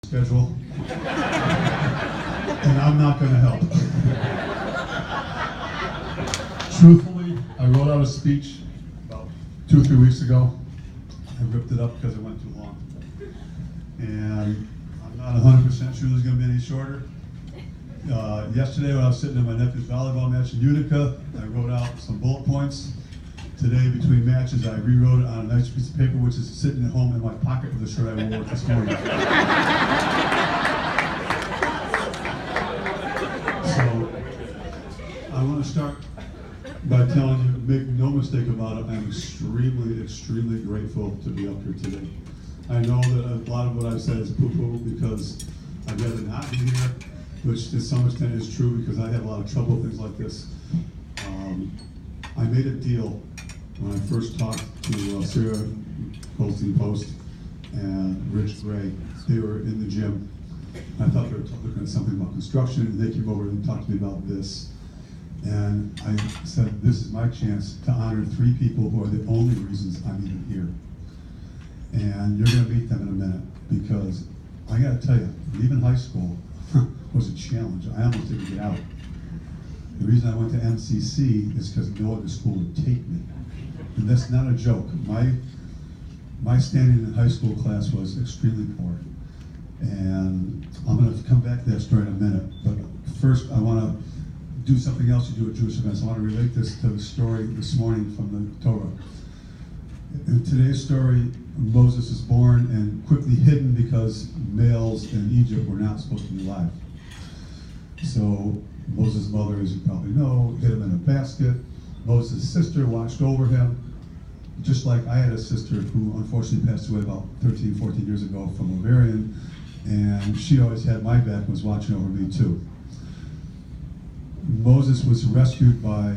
schedule, and I'm not going to help. Truthfully, I wrote out a speech about 2 or 3 weeks ago. I ripped it up because it went too long. And I'm not 100% sure there's going to be any shorter. Yesterday when I was sitting in my nephew's volleyball match in Utica, I wrote out some bullet points. Today, between matches, I rewrote it on a nice piece of paper, which is sitting at home in my pocket with the shirt I wore this morning. So, I want to start by telling you, make no mistake about it, I'm extremely, extremely grateful to be up here today. I know that a lot of what I've said is poo-poo because I'd rather not be here, which to some extent is true because I have a lot of trouble with things like this. I made a deal when I first talked to Sarah Goldstein Post and Rich Gray. They were in the gym. I thought they were looking at something about construction, and they came over and talked to me about this. And I said, this is my chance to honor 3 people who are the only reasons I'm even here. And you're going to meet them in a minute, because I got to tell you, leaving high school was a challenge. I almost didn't get out. The reason I went to MCC is because no other school would take me. And that's not a joke. My standing in high school class was extremely poor. And I'm going to come back to that story in a minute. But first, I want to do something else you do at Jewish events. I want to relate this to the story this morning from the Torah. In today's story, Moses is born and quickly hidden because males in Egypt were not supposed to be alive. So Moses' mother, as you probably know, hid him in a basket. Moses' sister watched over him, just like I had a sister who unfortunately passed away about 13, 14 years ago from ovarian, and she always had my back and was watching over me too. Moses was rescued by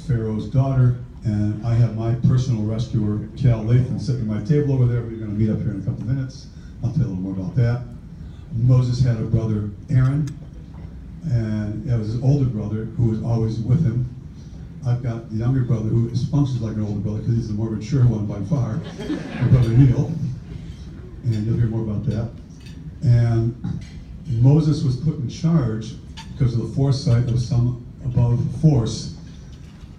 Pharaoh's daughter, and I have my personal rescuer, Cal Lathan, sitting at my table over there. We're going to meet up here in a couple of minutes. I'll tell you a little more about that. Moses had a brother, Aaron, and it was his older brother who was always with him. I've got the younger brother who functions like an older brother because he's the more mature one by far, my brother Neil, and you'll hear more about that. And Moses was put in charge because of the foresight of some above force,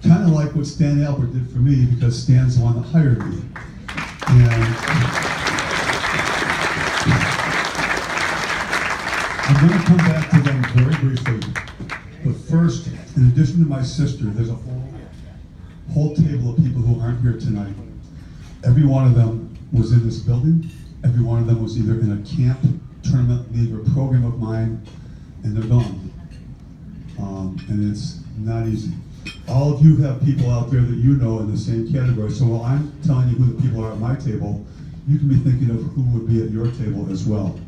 kind of like what Stan Albert did for me, because Stan's the one that hired me. And I'm going to come back to them very briefly. But first, in addition to my sister, there's a whole table of people who aren't here tonight. Every one of them was in this building. Every one of them was either in a camp, tournament, league, or program of mine, and they're gone. And it's not easy. All of you have people out there that you know in the same category. So while I'm telling you who the people are at my table, you can be thinking of who would be at your table as well.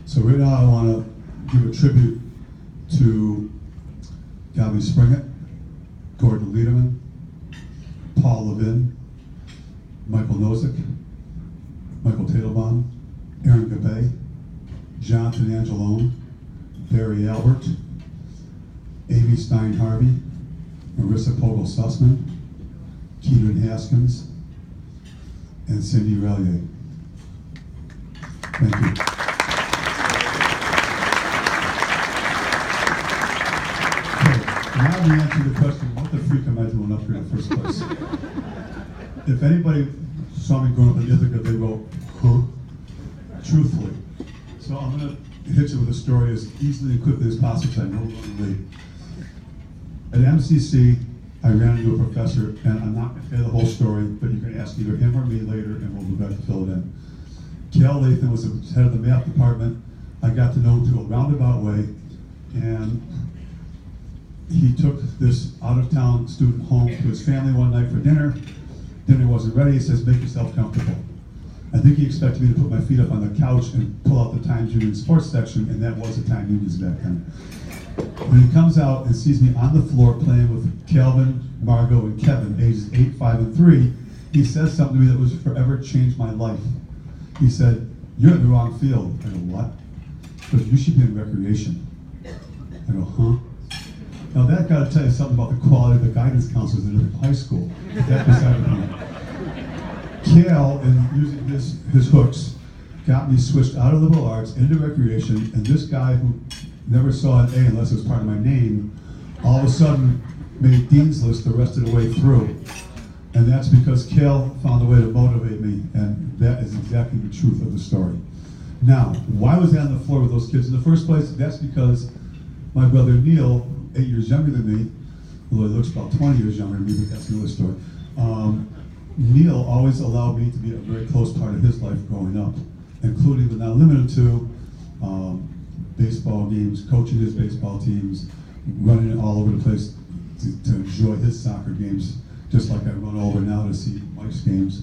So right now I want to give a tribute to Gabi Springett, Gordon Liederman, Paul Levin, Michael Nozick, Michael Tadelbaum, Aaron Gabay, Jonathan Angelone, Barry Albert, Amy Stein Harvey, Marissa Pogel Sussman, Keegan Haskins, and Cindy Relier. Thank you. Now we answer the question, what the freak am I doing up here in the first place? If anybody saw me growing up in Ithaca, they wrote, huh? Truthfully. So I'm going to hit you with a story as easily and quickly as possible because I know we're going to late. At MCC, I ran into a professor, and I'm not going to tell you the whole story, but you can ask either him or me later, and we'll be back to fill it in. Cal Lathan was the head of the math department. I got to know him through a roundabout way, and he took this out-of-town student home to his family one night for dinner. Dinner wasn't ready. He says, make yourself comfortable. I think he expected me to put my feet up on the couch and pull out the Times Union sports section, and that was the Times Unions back then. When he comes out and sees me on the floor playing with Calvin, Margot, and Kevin, ages 8, 5, and 3, he says something to me that was forever changed my life. He said, you're in the wrong field. I go, what? He goes, you should be in recreation. I go, huh? Now that got to tell you something about the quality of the guidance counselors in high school. That beside the point. Cal, in using his hooks, got me switched out of liberal arts into recreation, and this guy who never saw an A unless it was part of my name, all of a sudden made Dean's List the rest of the way through. And that's because Cal found a way to motivate me, and that is exactly the truth of the story. Now, why was I on the floor with those kids in the first place? That's because my brother Neil, 8 years younger than me, although he looks about 20 years younger than me, but that's another story. Neil always allowed me to be a very close part of his life growing up, including but not limited to baseball games, coaching his baseball teams, running all over the place to enjoy his soccer games, just like I run over now to see Mike's games.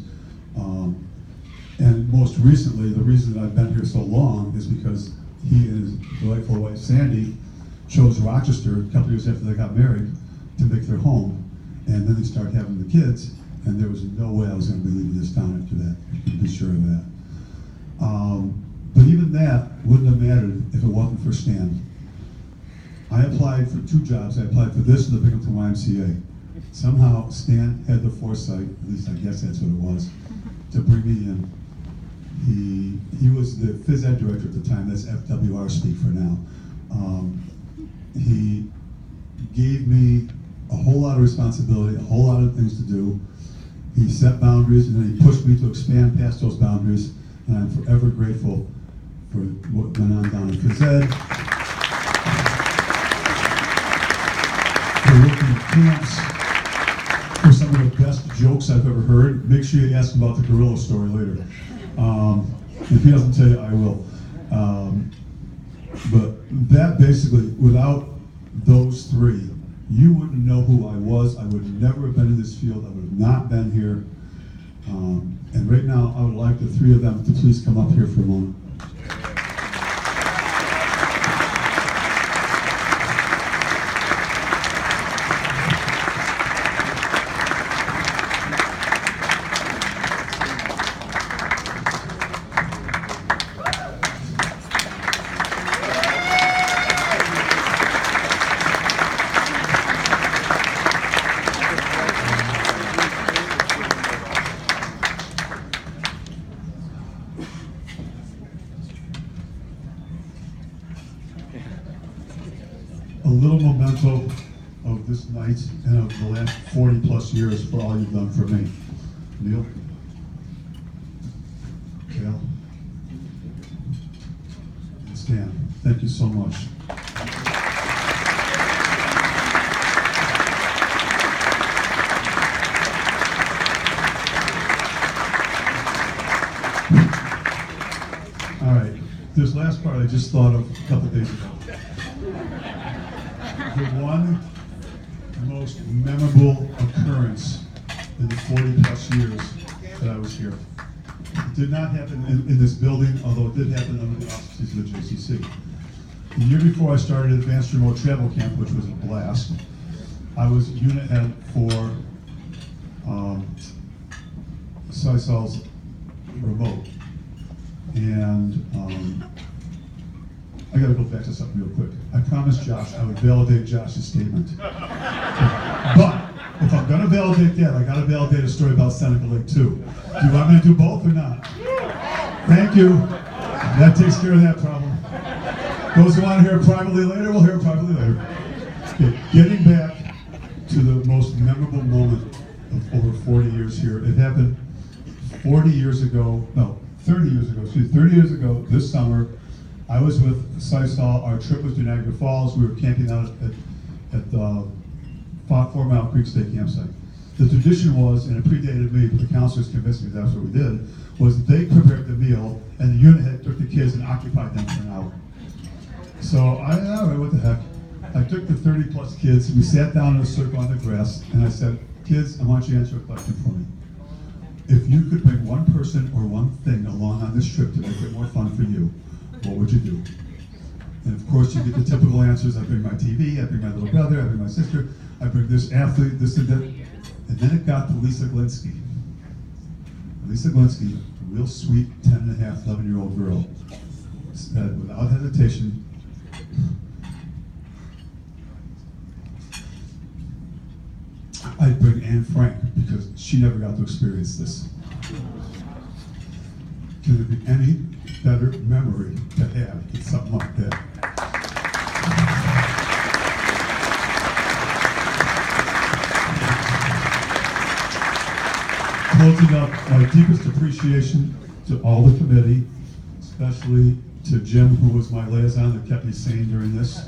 And most recently, the reason that I've been here so long is because he and his delightful wife Sandy chose Rochester a couple years after they got married to make their home, and then they started having the kids, and there was no way I was going to be leaving this town after that. You can be sure of that. But even that wouldn't have mattered if it wasn't for Stan. I applied for 2 jobs. I applied for this and the Binghamton YMCA. Somehow Stan had the foresight, at least I guess that's what it was, to bring me in. He was the phys ed director at the time. That's FWR speak for now. He gave me a whole lot of responsibility, a whole lot of things to do. He set boundaries, and then he pushed me to expand past those boundaries, and I'm forever grateful for what went on down in phys ed, for working at camps, for some of the best jokes I've ever heard. Make sure you ask him about the gorilla story later. If he doesn't tell you, I will. But that basically, without those 3, you wouldn't know who I was. I would never have been in this field. I would have not been here. And right now, I would like the 3 of them to please come up here for a moment. A little memento of this night and of the last 40 plus years for all you've done for me. Neil? Cal? And Stan, thank you so much. All right, this last part I just thought of a couple days ago. The one most memorable occurrence in the 40 plus years that I was here. It did not happen in this building, although it did happen under the auspices of the JCC. The year before I started Advanced Remote Travel Camp, which was a blast, I was unit head for Sysol's remote. And I gotta go back to something real quick. I promised Josh I would validate Josh's statement. But if I'm gonna validate that, I gotta validate a story about Seneca Lake too. Do you want me to do both or not? Thank you. That takes care of that problem. Those who want to hear it privately later will hear it privately later. Okay, getting back to the most memorable moment of over 40 years here. It happened 30 years ago, excuse me, 30 years ago this summer. I was with Sysol. Our trip was to Niagara Falls. We were camping out at the 4 Mile Creek State Campsite. The tradition was, and it predated me, but the counselors convinced me that's what we did, was they prepared the meal and the unit head took the kids and occupied them for an hour. So all right, what the heck. I took the 30 plus kids and we sat down in a circle on the grass and I said, kids, I want you to answer a question for me. If you could bring one person or one thing along on this trip to make it more fun for you, what would you do? And of course you get the typical answers. I bring my TV, I bring my little brother, I bring my sister, I bring this athlete, this and that. And then it got to Lisa Glinsky. Lisa Glinsky, a real sweet 10 and a half, 11-year-old girl, said without hesitation, I'd bring Anne Frank because she never got to experience this. Can there be any better memory to have than something like that? Closing up, my deepest appreciation to all the committee, especially to Jim, who was my liaison that kept me sane during this,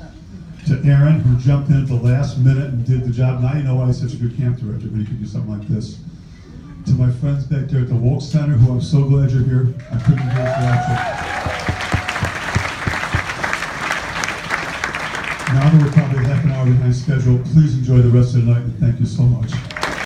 to Aaron, who jumped in at the last minute and did the job. Now you know why he's such a good camp director, but he could do something like this. To my friends back there at the Wilkes Center, who I'm so glad you're here. I couldn't do it without you. Now that we're probably half an hour behind schedule, please enjoy the rest of the night, and thank you so much.